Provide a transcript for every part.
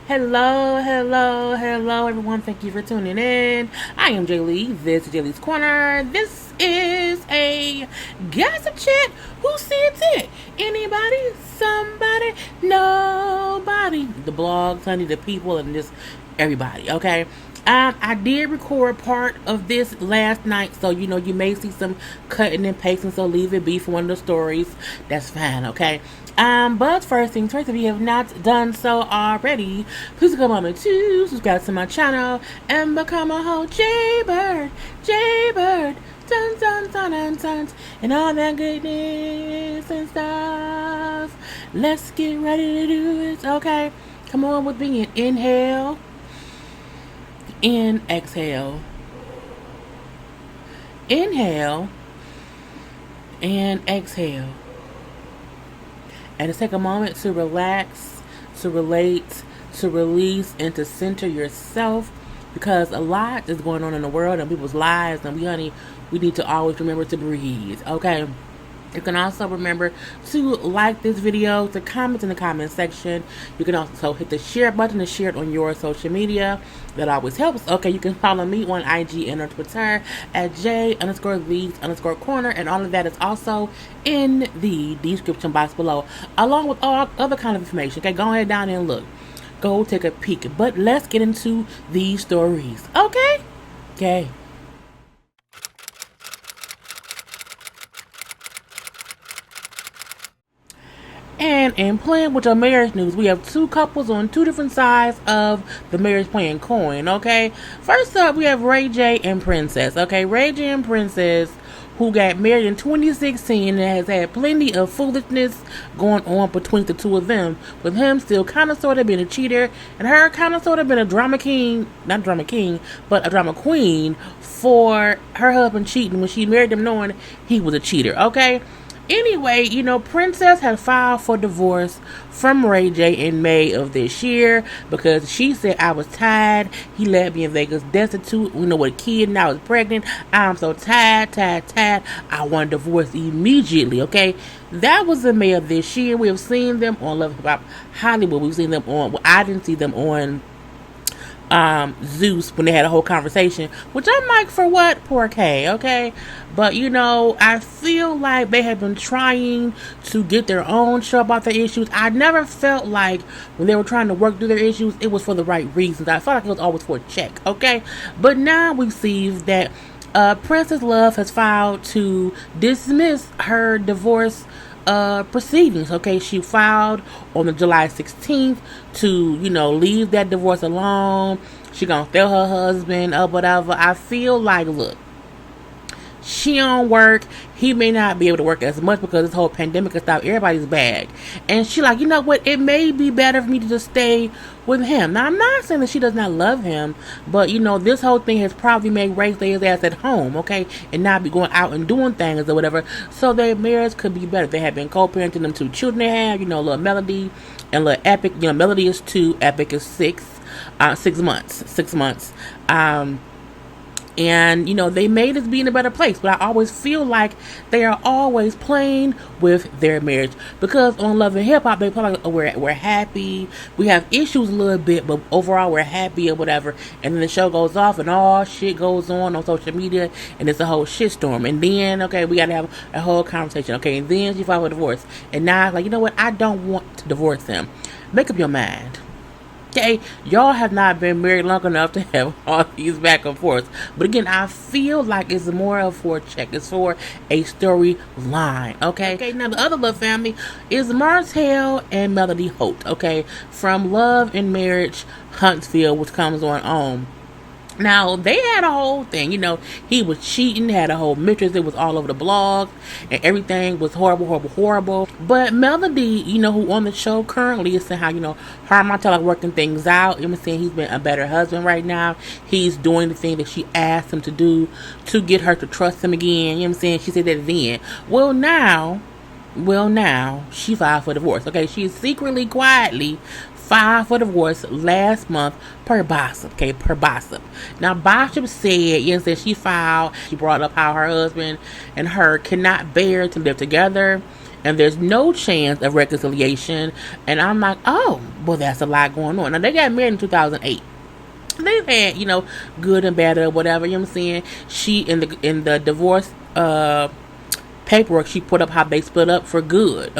Hello, hello, hello, everyone. Thank you for tuning in. I am JayLee. This is JLeesCorner. This is a gossip chat. Who sent it? Anybody? Somebody? Nobody? The blogs, honey, the people, and just everybody, okay? I did record part of this last night, so you may see some cutting and pasting, so leave it be for one of the stories. That's fine, okay? But first things first, if you have not done so already, please take a moment to subscribe to my channel and become a whole JayBird, dun dun dun dun dun, and all that goodness and stuff. Let's get ready to do this, okay? Come on with me and inhale. And exhale. Inhale and exhale. And to take a moment to relax, to relate, to release, and to center yourself, because a lot is going on in the world and people's lives, and we need to always remember to breathe, okay? You can also remember to like this video, to comment in the comment section. You can also hit the share button to share it on your social media. That always helps. Okay, you can follow me on IG and on Twitter at J_Lees_Corner, and all of that is also in the description box below, along with all other kind of information. Okay, go ahead down and look. Go take a peek. But let's get into these stories. Okay? Okay. And in playing with your marriage news, we have two couples on two different sides of the marriage plan coin, okay? First up, we have Ray J and Princess, okay? Ray J and Princess, who got married in 2016 and has had plenty of foolishness going on between the two of them, with him still kind of sort of being a cheater and her kind of sort of been a drama king, not drama king, but a drama queen for her husband cheating when she married him knowing he was a cheater, okay? Anyway, Princess had filed for divorce from Ray J in May of this year because she said, I was tired. He left me in Vegas destitute, with a kid, and I was pregnant. I'm so tired. I want a divorce immediately, okay? That was in May of this year. We have seen them on Love Hip Hop Hollywood. We've seen them on, well, I didn't see them on Zeus when they had a whole conversation, which I'm like, for what? Poor K, okay? But I feel like they have been trying to get their own show about their issues. I never felt like when they were trying to work through their issues, it was for the right reasons. I felt like it was always for a check, okay? But now we see that Princess Love has filed to dismiss her divorce proceedings, okay? She filed on the July 16th to, leave that divorce alone. She gonna tell her husband or whatever. I feel like, look, she don't work. He may not be able to work as much because this whole pandemic has stopped everybody's bag. And she like, you know what? It may be better for me to just stay with him. Now, I'm not saying that she does not love him, but, this whole thing has probably made Ray stay his ass at home, okay? And not be going out and doing things or whatever. So their marriage could be better. They have been co-parenting them two children they have, little Melody and little Epic. Melody is 2, Epic is 6 months. 6 months. And, they made us be in a better place. But I always feel like they are always playing with their marriage. Because on Love and Hip Hop, they probably like, we're happy. We have issues a little bit, but overall we're happy or whatever. And then the show goes off and all shit goes on social media. And it's a whole shitstorm. And then, okay, we got to have a whole conversation. Okay, and then she filed for divorce. And now it's like, you know what? I don't want to divorce them. Make up your mind. Okay, y'all have not been married long enough to have all these back and forth. But again, I feel like it's more of for a check. It's for a storyline. Okay, now the other love family is Martell and Melody Holt. Okay, from Love and Marriage Huntsville, which comes on. Now, they had a whole thing, he was cheating, had a whole mistress, it was all over the blog, and everything was horrible. But Melody, who on the show currently is saying how, her and Martell are working things out. I'm saying he's been a better husband right now. He's doing the thing that she asked him to do to get her to trust him again. She said that then. Well, now, she filed for divorce. Okay, she secretly, quietly filed for divorce last month per Bossip. Okay, per Bossip. Now, Bossip said, she filed. She brought up how her husband and her cannot bear to live together. and there's no chance of reconciliation. And I'm like, oh, well, that's a lot going on. Now, they got married in 2008. They've had, good and bad or whatever, you know what I'm saying? She, in the divorce paperwork, she put up how they split up for good,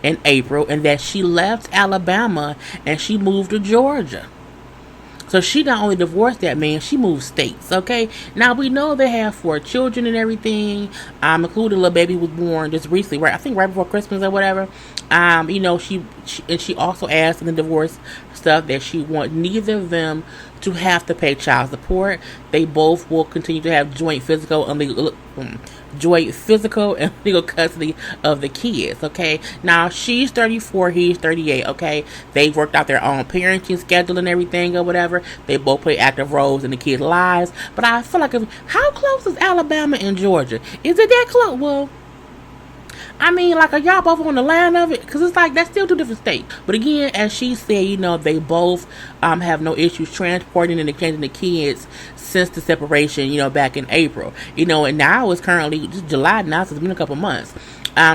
in April, and that she left Alabama and she moved to Georgia. So she not only divorced that man, she moved states, okay? Now, we know they have 4 children and everything, including a little baby who was born just recently, right? I think right before Christmas or whatever. She also asked in the divorce stuff that she wants neither of them to have to pay child support. They both will continue to have joint physical and legal custody of the kids, okay? Now, she's 34, he's 38, okay? They've worked out their own parenting schedule and everything or whatever. They both play active roles in the kids' lives. But I feel like, how close is Alabama and Georgia? Is it that close? Well, I mean, like, are y'all both on the line of it? Because it's like, that's still 2 different states. But again, as she said, they both have no issues transporting and exchanging the kids since the separation, back in April. And now it's currently just July now, so it's been a couple months.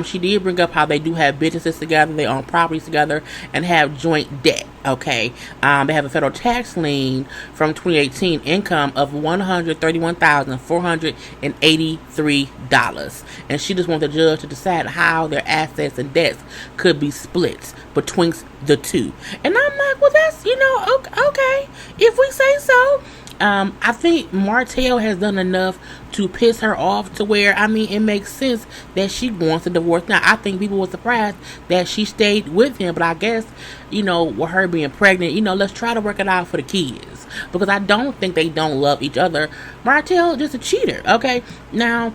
She did bring up how they do have businesses together, they own properties together, and have joint debt, okay? They have a federal tax lien from 2018 income of $131,483. And she just wants the judge to decide how their assets and debts could be split between the two. And I'm like, well, that's, okay, if we say so. I think Martell has done enough to piss her off to where, it makes sense that she wants a divorce. Now, I think people were surprised that she stayed with him, but I guess, with her being pregnant, let's try to work it out for the kids. Because I don't think they don't love each other. Martell just a cheater, okay? Now,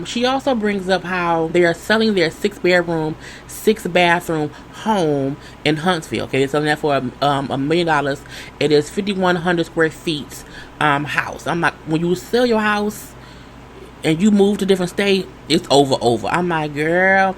she also brings up how they are selling their 6-bedroom, 6-bathroom home in Huntsville. Okay, they're selling that for $1 million. It is 5,100 square feet house. I'm like, when you sell your house and you move to different state, it's over. I'm like, girl,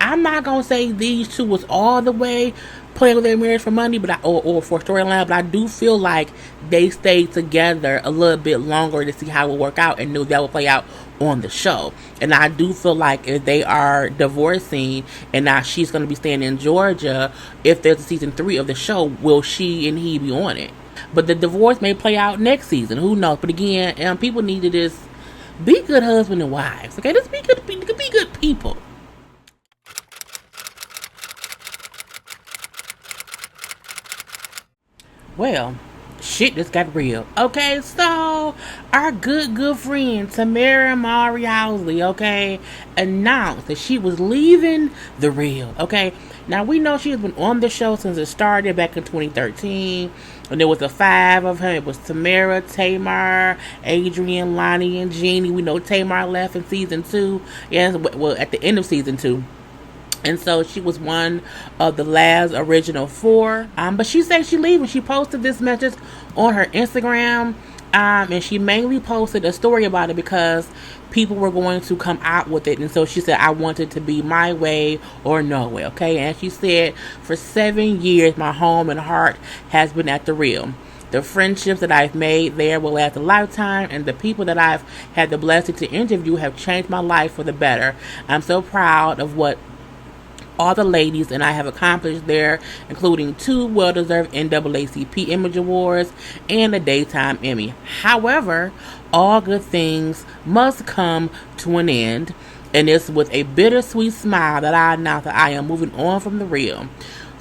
I'm not gonna say these two was all the way playing with their marriage for money, but or for storyline, but I do feel like they stayed together a little bit longer to see how it would work out and knew that would play out on the show. And I do feel like if they are divorcing and now she's going to be staying in Georgia, if there's a season 3 of the show, will she and he be on it? But the divorce may play out next season, who knows? But again, people need to just be good husband and wives, okay? Just be good people. Well, shit just got real. Okay, so our good friend Tamara Mari Housley, okay, announced that she was leaving The Real. Okay, now we know she has been on the show since it started back in 2013. And there was the 5 of them. It was Tamara, Tamar, Adrian, Lonnie, and Jeannie. We know Tamar left in season 2. Yes, well, at the end of season 2. And so she was one of the last original 4. But she said she leaving. She posted this message on her Instagram. And she mainly posted a story about it because people were going to come out with it. And so she said, I want it to be my way or no way. Okay. And she said, for 7 years, my home and heart has been at The Real. The friendships that I've made there will last a lifetime, and the people that I've had the blessing to interview have changed my life for the better. I'm so proud of what all the ladies and I have accomplished there, including 2 well-deserved NAACP Image Awards and a Daytime Emmy. However, all good things must come to an end, and it's with a bittersweet smile that I announce that I am moving on from The Real.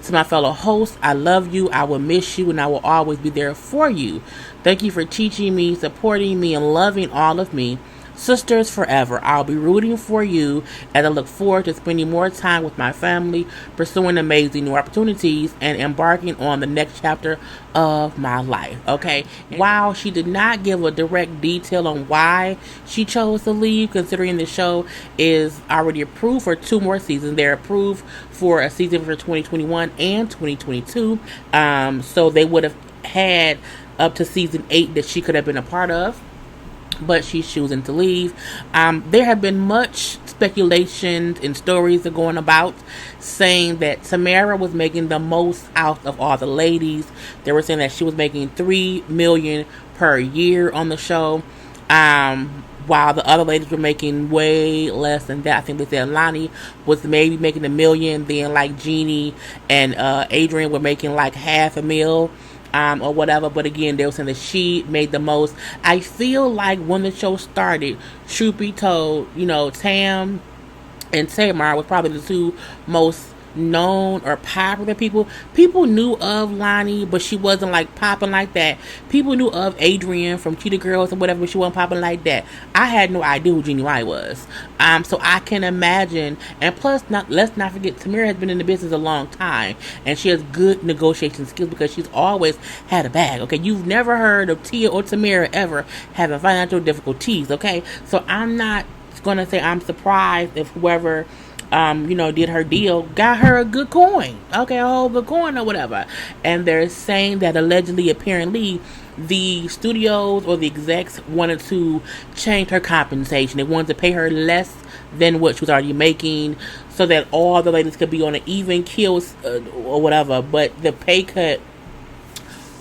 To my fellow hosts, I love you, I will miss you, and I will always be there for you. Thank you for teaching me, supporting me, and loving all of me. Sisters forever. I'll be rooting for you as I look forward to spending more time with my family, pursuing amazing new opportunities, and embarking on the next chapter of my life. Okay. While she did not give a direct detail on why she chose to leave, considering the show is already approved for 2 more seasons. They're approved for a season for 2021 and 2022. So they would have had up to season 8 that she could have been a part of. But she's choosing to leave. There have been much speculation and stories that are going about saying that Tamara was making the most out of all the ladies. They were saying that she was making $3 million per year on the show. while the other ladies were making way less than that. I think they said Lonnie was maybe making $1 million, then like Jeannie and Adrian were making like $500,000. Or whatever, but again, they were saying that she made the most. I feel like when the show started, truth be told, Tam and Tamar was probably the two most known or popular people. People knew of Lonnie, but she wasn't like popping like that. People knew of Adrian from Cheetah Girls or whatever, but she wasn't popping like that. I had no idea who Jeannie Mai was. So I can imagine, and plus, let's not forget, Tamara has been in the business a long time, and she has good negotiation skills because she's always had a bag. Okay, you've never heard of Tia or Tamara ever having financial difficulties. Okay, so I'm not gonna say I'm surprised if whoever did her deal, got her a good coin. Okay, a whole good coin or whatever. And they're saying that allegedly, apparently, the studios or the execs wanted to change her compensation. They wanted to pay her less than what she was already making so that all the ladies could be on an even keel or whatever. But the pay cut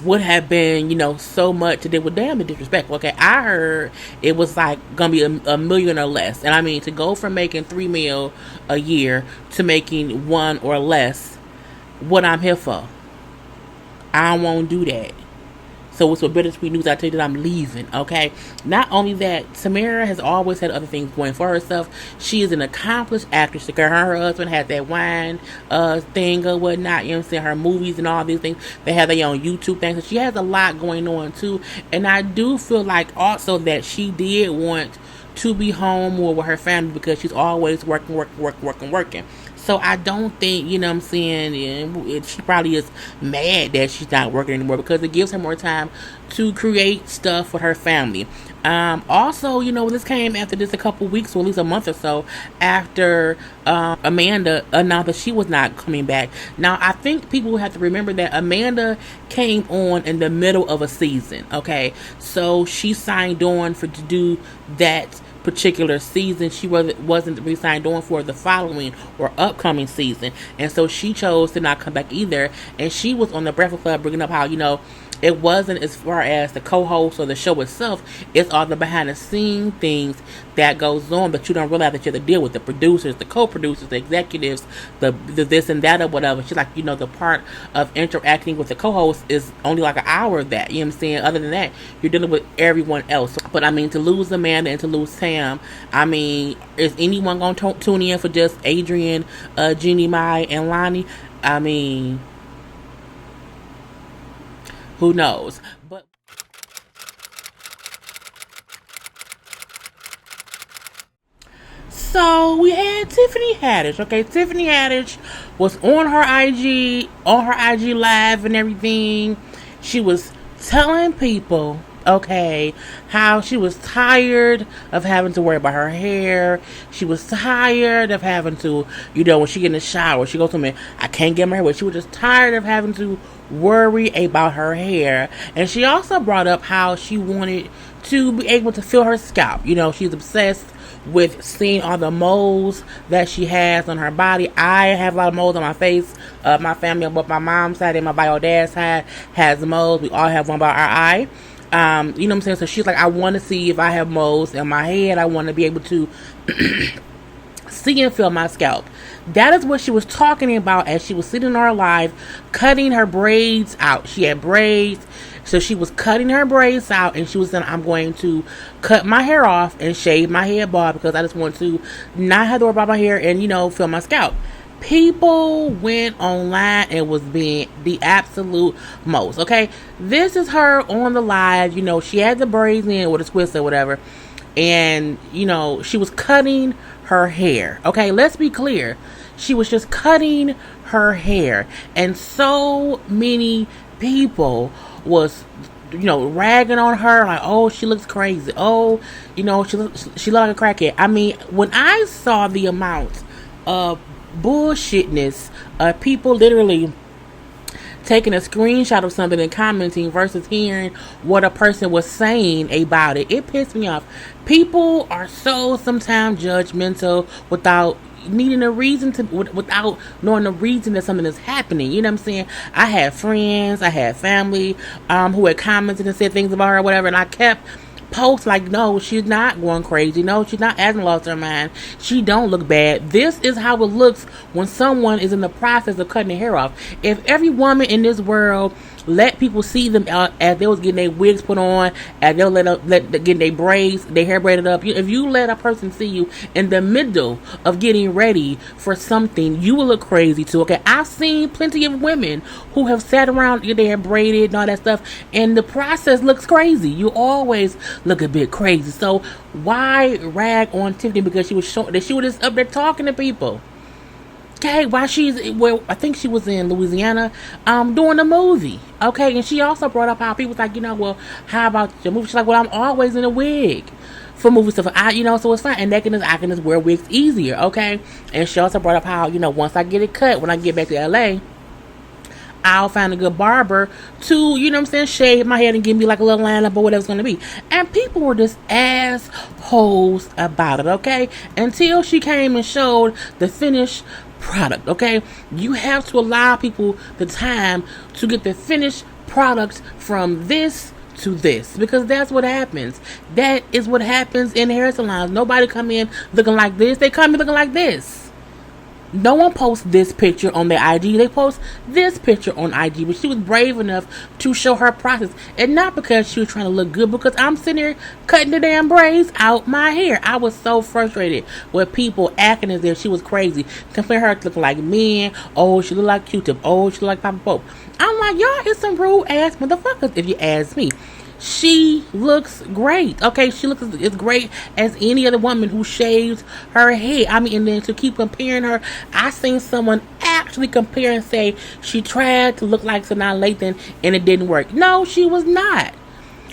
would have been, so much that they were damn disrespectful. Okay, I heard it was like gonna be a million or less, and I mean to go from making $3 million a year to making one or less, what I'm here for. I don't want to do that. So it's with bittersweet news. I tell you that I'm leaving. Okay. Not only that, Tamara has always had other things going for herself. She is an accomplished actress. Her husband had that wine thing or whatnot. You know what I'm saying? Her movies and all these things. They have their own YouTube things. So she has a lot going on too. And I do feel like also that she did want to be home more with her family because she's always working. So I don't think, what I'm saying, she probably is mad that she's not working anymore because it gives her more time to create stuff for her family. Also, this came after just a couple weeks, or at least a month or so, after Amanda announced that she was not coming back. Now, I think people have to remember that Amanda came on in the middle of a season, okay? So she signed on to do that particular season. She wasn't re-signed on for the following or upcoming season, and so she chose to not come back either. And she was on the Breakfast Club bringing up how it wasn't as far as the co-host or the show itself. It's all the behind the scene things that goes on, but you don't realize that you have to deal with the producers, the co-producers, the executives, the this and that or whatever. She's like, the part of interacting with the co-host is only like an hour of that. You know what I'm saying? Other than that, you're dealing with everyone else. But I mean, to lose Amanda and to lose Tam, I mean, is anyone going to tune in for just Adrian, Jeannie Mai, and Lonnie? I mean, who knows? But so we had Tiffany Haddish. Okay, Tiffany Haddish was on her IG live and everything. She was telling people, okay, how she was tired of having to worry about her hair. She was tired of having to, when she get in the shower, she goes to me, I can't get my hair wet. She was just tired of having to worry about her hair. And she also brought up how she wanted to be able to feel her scalp. She's obsessed with seeing all the moles that she has on her body. I have a lot of moles on my face. My family on both my mom's side and my dad's side has moles. We all have one by our eye. You know what I'm saying? So she's like, I want to see if I have moles in my head. I want to be able to see and feel my scalp. That is what she was talking about as she was sitting on her live, cutting her braids out. She had braids, so she was cutting her braids out, and she was saying, I'm going to cut my hair off and shave my head bald because I just want to not have to worry about my hair and, feel my scalp. People went online and was being the absolute most. Okay, this is her on the live. She had the braids in with a twist or whatever, and she was cutting her hair. Okay, let's be clear. She was just cutting her hair, and so many people was ragging on her like, oh, she looks crazy. Oh, she look like a crackhead. I mean, when I saw the amount of bullshitness, people literally taking a screenshot of something and commenting versus hearing what a person was saying about it, it pissed me off. People are so sometimes judgmental without needing a reason to, without knowing the reason that something is happening. You know what I'm saying? I had friends, I had family who had commented and said things about her or whatever, and I kept post like, no, she's not going crazy. No, she's not hasn't lost her mind. She don't look bad. This is how it looks when someone is in the process of cutting their hair off. If every woman in this world let people see them as they was getting their wigs put on, as they'll getting their braids, their hair braided up. If you let a person see you in the middle of getting ready for something, you will look crazy too. Okay, I've seen plenty of women who have sat around, get their hair braided and all that stuff, and the process looks crazy. You always look a bit crazy. So why rag on Tiffany because she was just up there talking to people? Okay, while I think she was in Louisiana, doing a movie. Okay, and she also brought up how people was like, well, how about the movie? She's like, well, I'm always in a wig for movie stuff. So it's fine, and I can just wear wigs easier. Okay, and she also brought up how, once I get it cut, when I get back to LA, I'll find a good barber to, shave my head and give me like a little line up or whatever it's going to be. And people were just assholes about it, okay? Until she came and showed the finished product, okay? You have to allow people the time to get the finished product from this to this, because that's what happens. That is what happens in hair salons. Nobody come in looking like this. They come in looking like this. No one posts this picture on their IG. They post this picture on IG. But she was brave enough to show her process. And not because she was trying to look good, because I'm sitting here cutting the damn braids out my hair. I was so frustrated with people acting as if she was crazy. Compare her to looking like men. Oh, she look like Q-Tip. Oh, she look like Papa Pope. I'm like, y'all is some rude ass motherfuckers if you ask me. She looks great. Okay, she looks as great as any other woman who shaves her head. And then to keep comparing her, I seen someone actually compare and say she tried to look like Sanaa Lathan and it didn't work. No, she was not.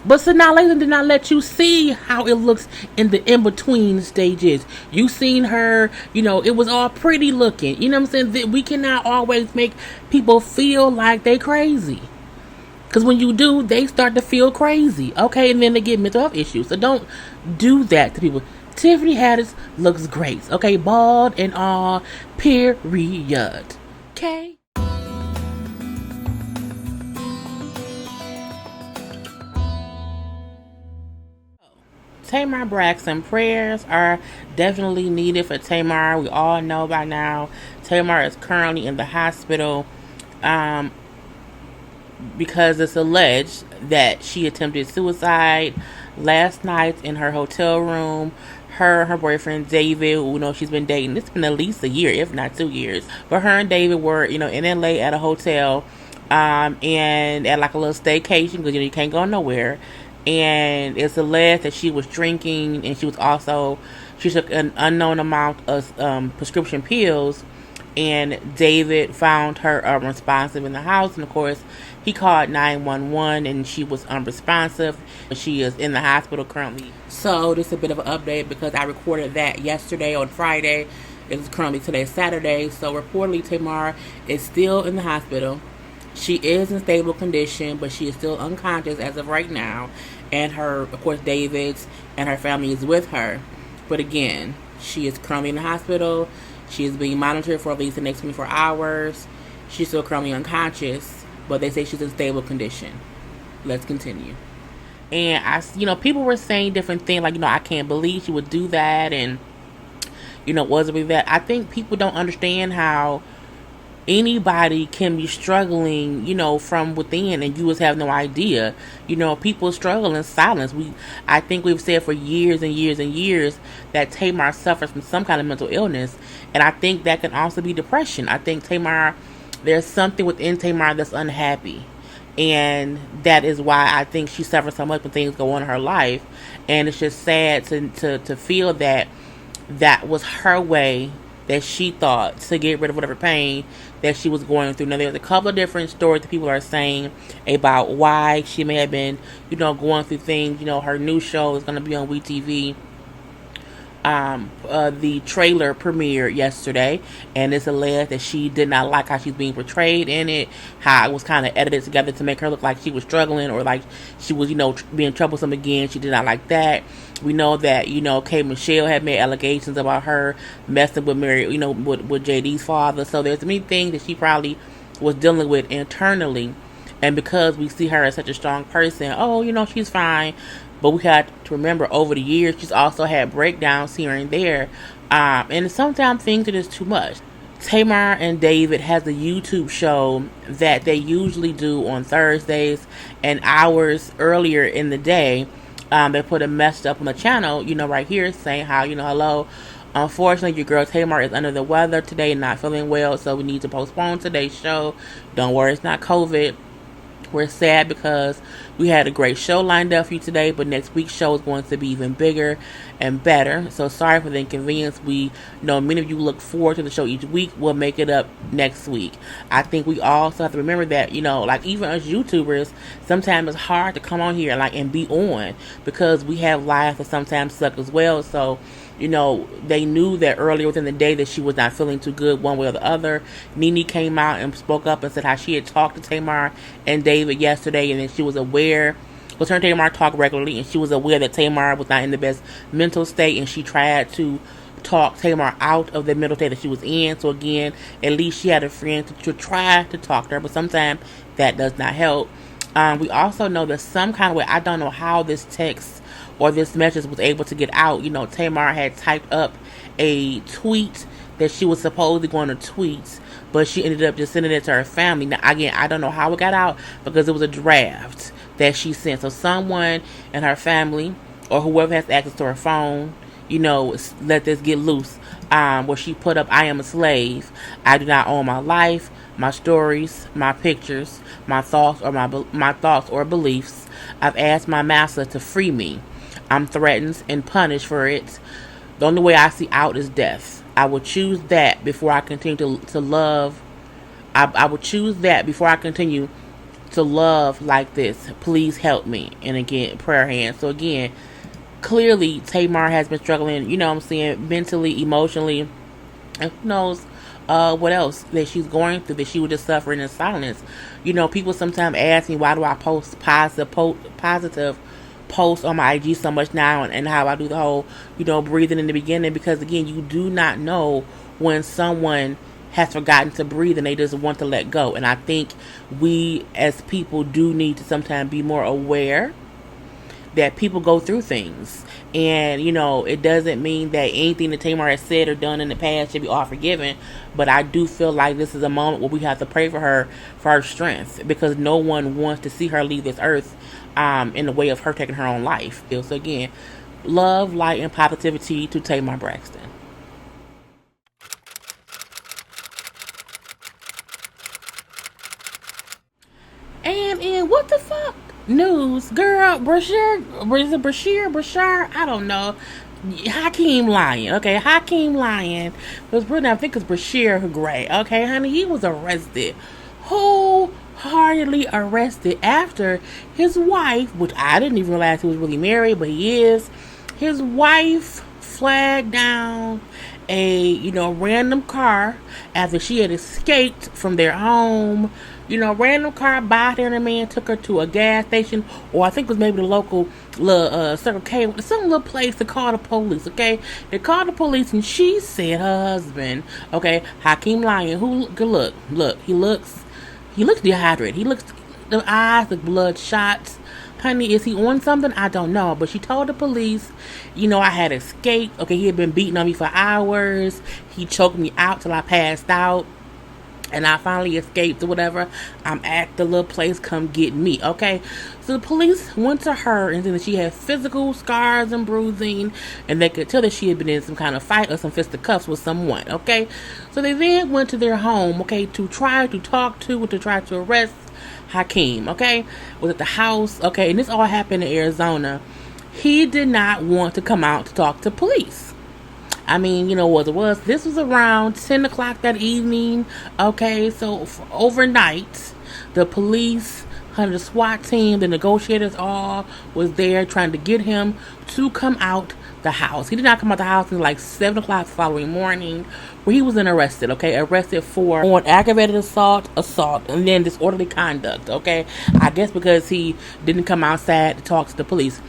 But Sanaa Lathan did not let you see how it looks in the in-between stages. You seen her, it was all pretty looking. You know what I'm saying? We cannot always make people feel like they crazy. Because when you do, they start to feel crazy. Okay, and then they get mental health issues. So don't do that to people. Tiffany Haddish looks great. Okay, bald and all, period. Okay. Tamar Braxton, prayers are definitely needed for Tamar. We all know by now Tamar is currently in the hospital because it's alleged that she attempted suicide last night in her hotel room. Her boyfriend David, who she's been dating, it's been at least a year, if not 2 years. But her and David were, in LA at a hotel, and at like a little staycation because you can't go nowhere. And it's alleged that she was drinking, and she took an unknown amount of prescription pills. And David found her unresponsive in the house, and of course he called 911 and she was unresponsive. She is in the hospital currently. So this is a bit of an update because I recorded that yesterday on Friday. It's currently today Saturday. So reportedly Tamar is still in the hospital. She is in stable condition, but she is still unconscious as of right now. And of course David's and her family is with her. But again, she is currently in the hospital. She is being monitored for at least the next 24 hours. She's still currently unconscious, but they say she's in stable condition. Let's continue. And people were saying different things, like, I can't believe she would do that, and, was it that? I think people don't understand how anybody can be struggling, from within, and you just have no idea. People struggle in silence. I think we've said for years and years and years that Tamar suffers from some kind of mental illness, and I think that can also be depression. I think there's something within Tamar that's unhappy, and that is why I think she suffers so much when things go on in her life. And it's just sad to feel that was her way that she thought to get rid of whatever pain that she was going through. Now, there's a couple of different stories that people are saying about why she may have been, going through things. Her new show is going to be on WeTV. The trailer premiered yesterday, and it's alleged that she did not like how she's being portrayed in it, how it was kind of edited together to make her look like she was struggling or like she was, being troublesome again. She did not like that. We know that, K. Michelle had made allegations about her messing with Mary, with JD's father. So there's many things that she probably was dealing with internally. And because we see her as such a strong person, she's fine. But we had to remember over the years, she's also had breakdowns here and there. And sometimes things are just too much. Tamar and David has a YouTube show that they usually do on Thursdays and hours earlier in the day. They put a message up on the channel, right here saying how, hello. Unfortunately, your girl Tamar is under the weather today and not feeling well, so we need to postpone today's show. Don't worry, it's not COVID. We're sad because we had a great show lined up for you today, but next week's show is going to be even bigger and better. So sorry for the inconvenience. We know many of you look forward to the show each week. We'll make it up next week. I think we also have to remember that, like even as YouTubers, sometimes it's hard to come on here and be on because we have lives that sometimes suck as well. So they knew that earlier within the day that she was not feeling too good one way or the other. Nene came out and spoke up and said how she had talked to Tamar and David yesterday, and then she was aware. Well, her and Tamar talk regularly, and she was aware that Tamar was not in the best mental state, and she tried to talk Tamar out of the mental state that she was in. So again, at least she had a friend to try to talk to her, but sometimes that does not help. We also know that some kind of way, I don't know how this text or this message was able to get out. Tamar had typed up a tweet that she was supposedly going to tweet, but she ended up just sending it to her family. Now, again, I don't know how it got out because it was a draft that she sent. So someone in her family or whoever has access to her phone, let this get loose. Where she put up, I am a slave. I do not own my life, my stories, my pictures, my thoughts or beliefs. I've asked my master to free me. I'm threatened and punished for it. The only way I see out is death. I will choose that before I continue to love. I will choose that before I continue to love like this. Please help me. And again, prayer hands. So again, clearly Tamar has been struggling, mentally, emotionally, and who knows what else that she's going through, that she was just suffering in silence. People sometimes ask me, why do I post positive post on my IG so much now, and how I do the whole, breathing in the beginning, because again, you do not know when someone has forgotten to breathe and they just want to let go. And I think we as people do need to sometimes be more aware that people go through things, and it doesn't mean that anything that Tamar has said or done in the past should be all forgiven, but I do feel like this is a moment where we have to pray for her strength, because no one wants to see her leave this earth in the way of her taking her own life. So again, love, light, and positivity to Tamar Braxton. And in what the fuck news, girl, Brashir, I don't know. Hakeem Lyon, okay, Hakeem Lyon was written, I think it's Brashir Gray, okay, honey, he was arrested, wholeheartedly arrested after his wife, which I didn't even realize he was really married, but he is, his wife flagged down a, random car after she had escaped from their home. Random car by there, and a man took her to a gas station, or I think it was maybe the local little Circle K, some little place to call the police, okay? They called the police, and she said her husband, okay, Hakeem Lyon, who, he looks dehydrated. He looks, the eyes, the bloodshot. Honey, is he on something? I don't know. But she told the police, I had escaped. Okay, he had been beating on me for hours. He choked me out till I passed out. And I finally escaped or whatever. I'm at the little place. Come get me. Okay. So the police went to her and said that she had physical scars and bruising. And they could tell that she had been in some kind of fight or some fisticuffs with someone. Okay. So they then went to their home. Okay. To try to talk to, to try to arrest Hakeem. Okay. Was at the house. Okay. And this all happened in Arizona. He did not want to come out to talk to police. I mean, what it was. This was around 10 o'clock that evening. Okay, so overnight, the police, the SWAT team, the negotiators all was there trying to get him to come out the house. He did not come out the house until like 7 o'clock the following morning, where he was then arrested. Okay, arrested for on aggravated assault, and then disorderly conduct. Okay, I guess because he didn't come outside to talk to the police.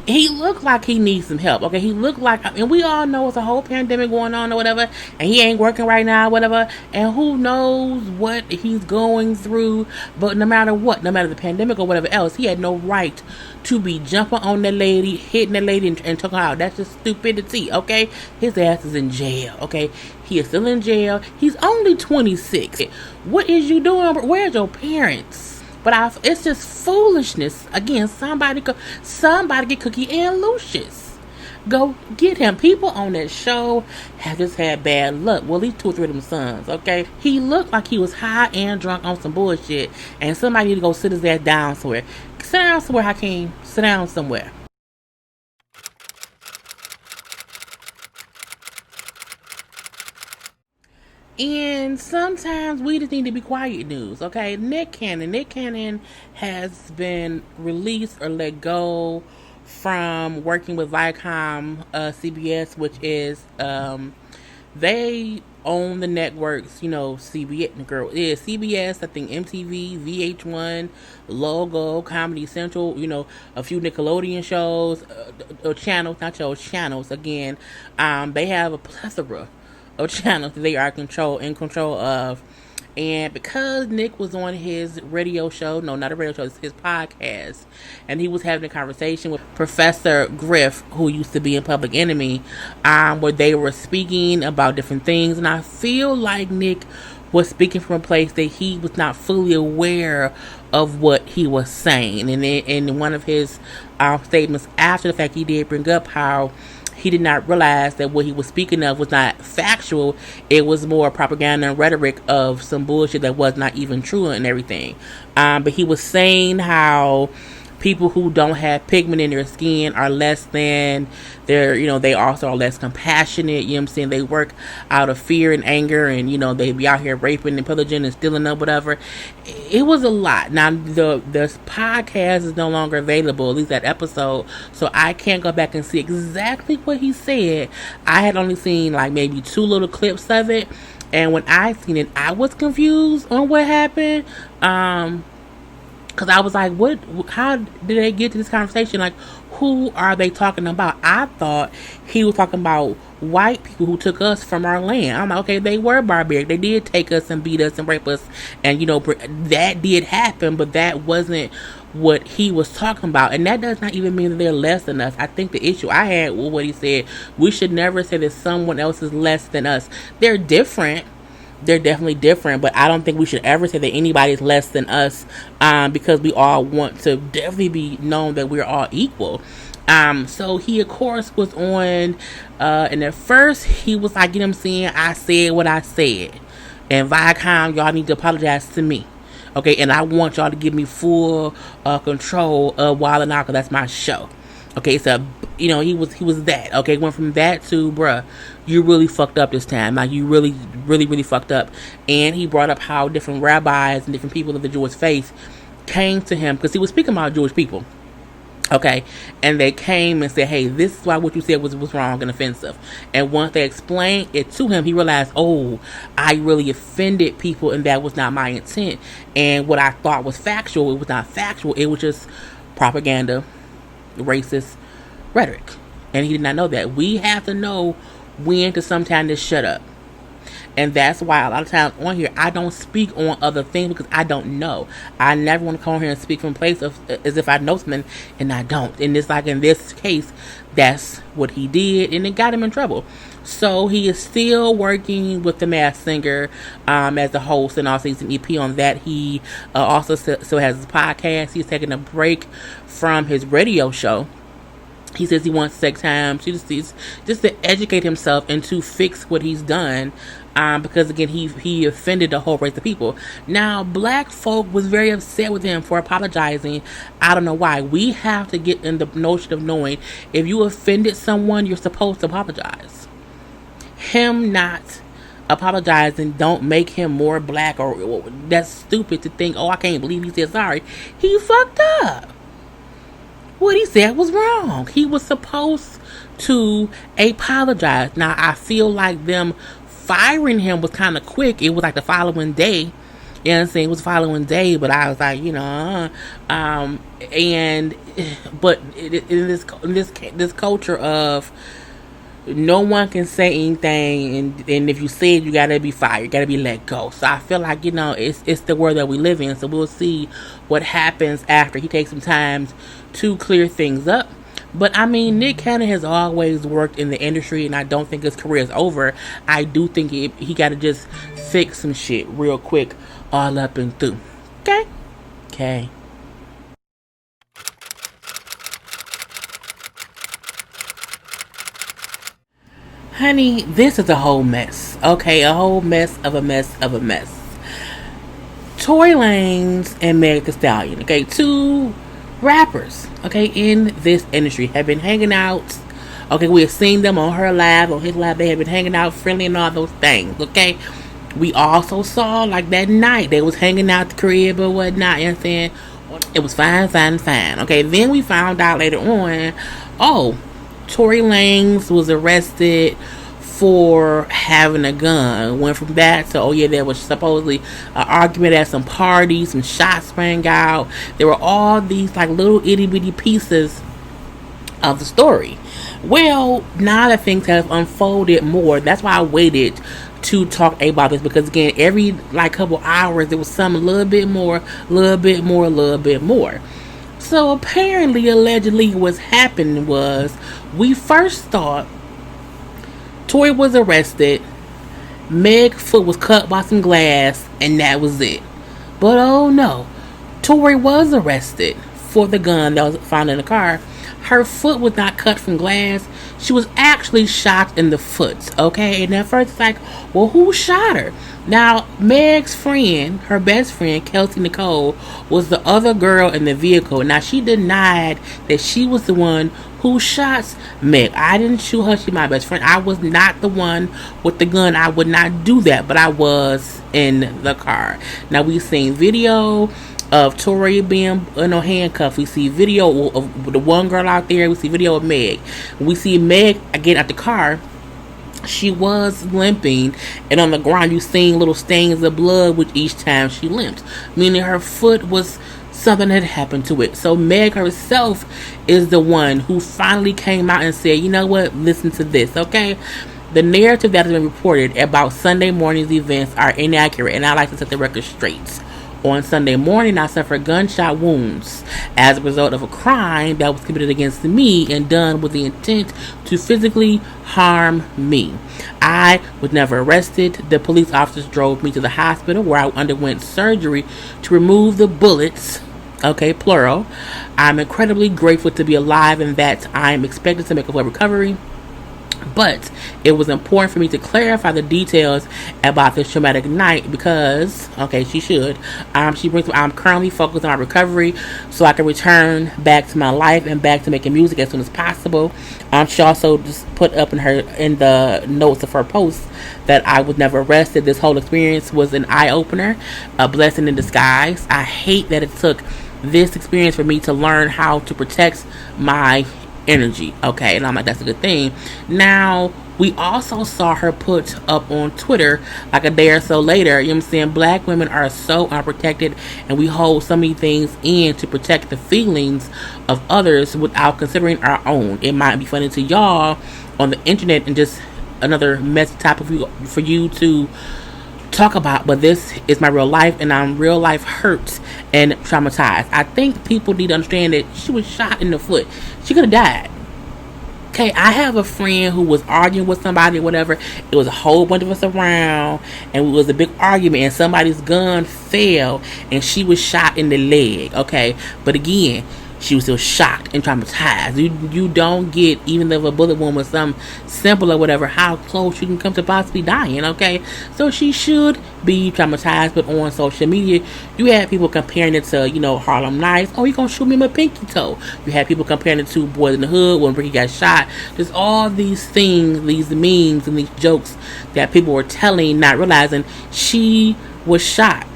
he looked like he needs some help. Okay, he looked like, and we all know it's a whole pandemic going on or whatever, and he ain't working right now, whatever, and who knows what he's going through. But no matter what, no matter the pandemic or whatever else, he had no right to be jumping on that lady, hitting that lady, and talking out. That's just stupidity. Okay, his ass is in jail. Okay, he is still in jail. He's only 26. What is you doing? Where's your parents? But it's just foolishness. Again, somebody get Cookie and Lucius. Go get him. People on that show have just had bad luck. Well, at least 2 or 3 of them sons, okay? He looked like he was high and drunk on some bullshit. And somebody need to go sit his ass down somewhere. Sit down somewhere, Hakeem. Sit down somewhere. And sometimes we just need to be quiet news, okay? Nick Cannon has been released or let go from working with Viacom CBS, which is they own the networks, CBS, I think MTV, VH1, Logo, Comedy Central, a few Nickelodeon shows, channels. Again, they have a plethora of channels that they are in control of. And because Nick was on his radio show, no, not a radio show, it's his podcast, and he was having a conversation with Professor Griff, who used to be in Public Enemy, where they were speaking about different things, and I feel like Nick was speaking from a place that he was not fully aware of what he was saying. And in one of his statements after the fact, he did bring up how he did not realize that what he was speaking of was not factual. It was more propaganda and rhetoric of some bullshit that was not even true and everything. But he was saying how people who don't have pigment in their skin are less than, they also are less compassionate, they work out of fear and anger, and they be out here raping and pillaging and stealing up whatever. It was a lot. Now the podcast is no longer available, at least that episode, so I can't go back and see exactly what he said. I had only seen like maybe 2 little clips of it, and when I seen it, I was confused on what happened. Because I was like, how did they get to this conversation? Like, who are they talking about? I thought he was talking about white people who took us from our land. I'm like, okay, they were barbaric. They did take us and beat us and rape us. And, that did happen, but that wasn't what he was talking about. And that does not even mean that they're less than us. I think the issue I had with what he said, we should never say that someone else is less than us. They're different. They're definitely different, but I don't think we should ever say that anybody is less than us, because we all want to definitely be known that we're all equal. So he, of course, was on, and at first he was like, I said what I said, and Viacom, y'all need to apologize to me. Okay, and I want y'all to give me full control of Wild 'N Out, 'cause that's my show. Okay, so he was that. Okay, went from that to, bruh, you really fucked up this time. Like, you really, really, really fucked up. And he brought up how different rabbis and different people of the Jewish faith came to him, because he was speaking about Jewish people. Okay, and they came and said, hey, this is why what you said was wrong and offensive. And once they explained it to him, he realized, oh, I really offended people, and that was not my intent. And what I thought was factual, it was not factual. It was just propaganda, racist rhetoric. And he did not know that. We have to know when to sometimes just shut up. And that's why a lot of times on here, I don't speak on other things, because I don't know. I never want to come on here and speak from a place of as if I know something, and I don't. And it's like in this case, that's what he did, and it got him in trouble. So he is still working with The Masked Singer as the host, and also he's an EP on that. He also still has his podcast. He's taking a break from his radio show. He says he wants to take time to just to educate himself and to fix what he's done, because again he offended the whole race of people. Now, black folk was very upset with him for apologizing. I don't know why. We have to get in the notion of knowing if you offended someone, you're supposed to apologize. Him not apologizing don't make him more black, or that's stupid to think, oh, I can't believe he said sorry. He fucked up. What he said was wrong. He was supposed to apologize. Now, I feel like them firing him was kind of quick. It was like the following day You know what I'm saying? It was following day, but I was like, and but in this culture of no one can say anything, and if you say it, you gotta be fired, you gotta be let go. So I feel like it's the world that we live in. So we'll see what happens after he takes some time to clear things up. But I mean, Nick Cannon has always worked in the industry, and I don't think his career is over. I do think he got to just fix some shit real quick, all up and through. Okay. Honey, this is a whole mess. Okay, a whole mess of a mess of a mess. Tory Lanez and Meg Thee Stallion, okay, two rappers, okay, in this industry have been hanging out. Okay, we have seen them on her live, on his live. They have been hanging out, friendly, and all those things. Okay, we also saw like that night they was hanging out the crib or whatnot. You know what I'm saying? It was fine. Okay, then we found out later on, oh, Tory Lanez was arrested for having a gun. Went from that to, oh yeah, there was supposedly an argument at some party, some shots rang out. There were all these like little itty bitty pieces of the story. Well, now that things have unfolded more, that's why I waited to talk about this, because again, every like couple hours there was some a little bit more. So apparently, allegedly, what's happening was, we first thought Tory was arrested, Meg's foot was cut by some glass, and that was it. But oh no, Tory was arrested for the gun that was found in the car. Her foot was not cut from glass. She was actually shot in the foot, okay? And at first it's like, well, who shot her? Now, Meg's friend, her best friend, Kelsey Nicole, was the other girl in the vehicle. Now, she denied that she was the one who shot Meg. I didn't shoot her. She's my best friend. I was not the one with the gun. I would not do that, but I was in the car. Now, we've seen video of Tory being handcuffed. We see video of the one girl out there. We see video of Meg. We see Meg again at the car. She was limping, and on the ground you seen little stains of blood with each time she limped, meaning her foot was something had happened to it. So Meg herself is the one who finally came out and said, you know what, listen to this, okay? The narrative that has been reported about Sunday morning's events are inaccurate, and I like to set the record straight. On Sunday morning, I suffered gunshot wounds as a result of a crime that was committed against me and done with the intent to physically harm me. I was never arrested. The police officers drove me to the hospital where I underwent surgery to remove the bullets. Okay, plural. I'm incredibly grateful to be alive and that I'm expected to make a full recovery. But it was important for me to clarify the details about this traumatic night because, okay, she should. I'm currently focused on my recovery so I can return back to my life and back to making music as soon as possible. She also just put up in the notes of her post that I was never arrested. This whole experience was an eye-opener, a blessing in disguise. I hate that it took this experience for me to learn how to protect my energy, okay? And I'm like, that's a good thing. Now, we also saw her put up on Twitter like a day or so later, you know what I'm saying, black women are so unprotected and we hold so many things in to protect the feelings of others without considering our own. It might be funny to y'all on the internet and just another messy topic for you to talk about, but this is my real life and I'm real life hurt and traumatized. I think people need to understand that she was shot in the foot. She could have died. Okay, I have a friend who was arguing with somebody or whatever. It was a whole bunch of us around and it was a big argument and somebody's gun fell and she was shot in the leg. Okay, but again, she was still shocked and traumatized. You don't get, even if a bullet wound was something simple or whatever, how close you can come to possibly dying, okay? So she should be traumatized, but on social media, you had people comparing it to, Harlem Nights. Oh, you gonna shoot me in my pinky toe. You had people comparing it to Boys in the Hood when Ricky got shot. There's all these things, these memes and these jokes that people were telling, not realizing she was shot.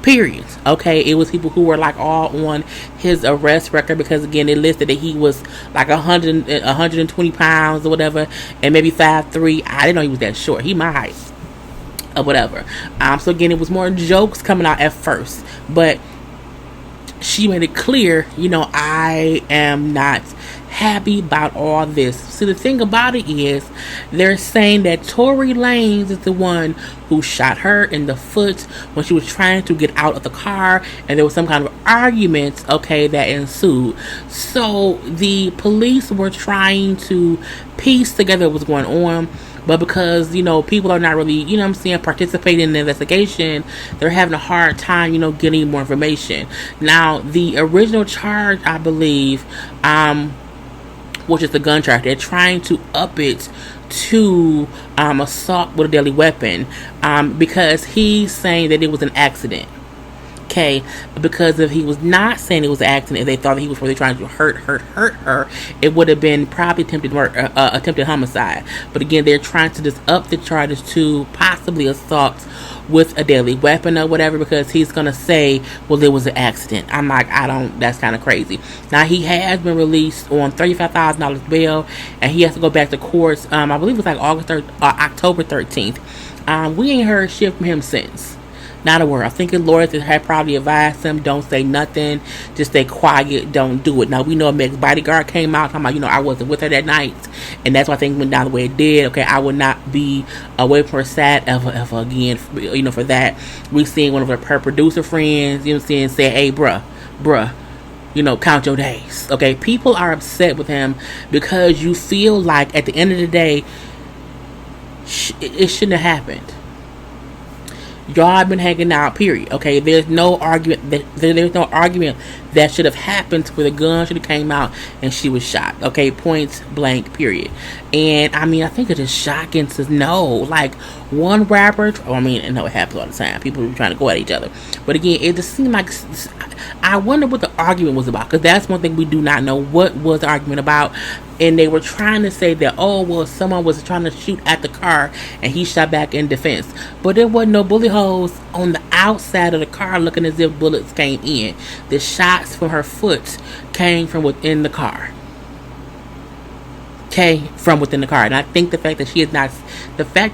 Period. Okay, it was people who were like all on his arrest record because again it listed that he was like 120 pounds or whatever and maybe 5'3". I didn't know he was that short. He my height. or whatever. So again, it was more jokes coming out at first, but she made it clear, I am not happy about all this. See, the thing about it is, they're saying that Tory Lanez is the one who shot her in the foot when she was trying to get out of the car, and there was some kind of argument, okay, that ensued. So the police were trying to piece together what's going on, but because, people are not really, participating in the investigation, they're having a hard time, getting more information. Now, the original charge, I believe, which is the gun charge, they're trying to up it to assault with a deadly weapon, because he's saying that it was an accident. Okay, because if he was not saying it was an accident, if they thought that he was really trying to hurt her, it would have been probably attempted homicide. But again, they're trying to just up the charges to possibly assault with a deadly weapon or whatever, because he's gonna say, well, it was an accident. I'm like, that's kind of crazy. Now, he has been released on $35,000 bail, and he has to go back to court. I believe it was like October 13th. We ain't heard shit from him since. Not a word. I think his lawyers had probably advised him, don't say nothing, just stay quiet, don't do it. Now, we know Meg's bodyguard came out talking about, I wasn't with her that night, and that's why things went down the way it did. Okay, I would not be away from her side ever again, for that. We seen one of her producer friends, say, hey, bruh, count your days. Okay, people are upset with him because you feel like at the end of the day, it shouldn't have happened. Y'all have been hanging out, period. Okay, there's no argument that should have happened where the gun should have came out and she was shot. Okay, point blank, period. And I think it's just shocking to know, like, one rapper. No, it happens all the time. People are trying to go at each other, but again, it just seemed like, I wonder what the argument was about, because that's one thing we do not know. What was the argument about? And they were trying to say that, someone was trying to shoot at the car and he shot back in defense. But there wasn't no bullet holes on the outside of the car looking as if bullets came in. The shots from her foot came from within the car. And I think the fact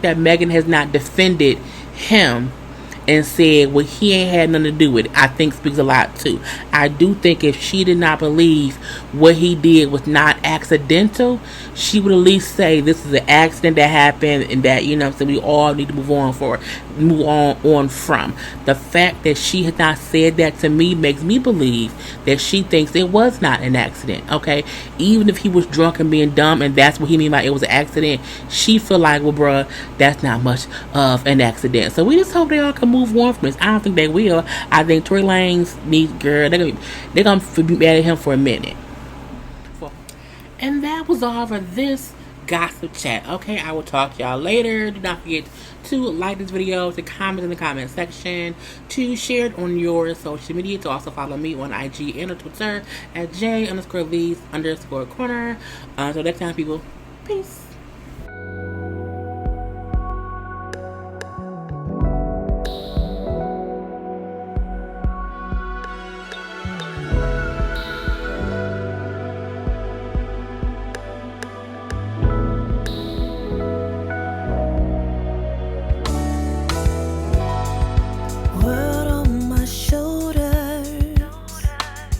that Megan has not defended him and said, well, he ain't had nothing to do with it, I think speaks a lot too. I do think if she did not believe what he did was not accidental, she would at least say this is an accident that happened, and that, so we all need to move on from. The fact that she has not said that to me makes me believe that she thinks it was not an accident. Okay, even if he was drunk and being dumb, and that's what he mean by it was an accident, she feel like, well, bruh, that's not much of an accident. So we just hope they all can move on from this. I don't think they will. I think Tory Lanez needs, girl, they're gonna be mad at him for a minute. And that was all for this gossip chat. Okay, I will talk to y'all later. Do not forget to like this video, to comment in the comment section, to share it on your social media, to also follow me on IG and on Twitter at J_Lees_Corner. Until next time, people. Peace.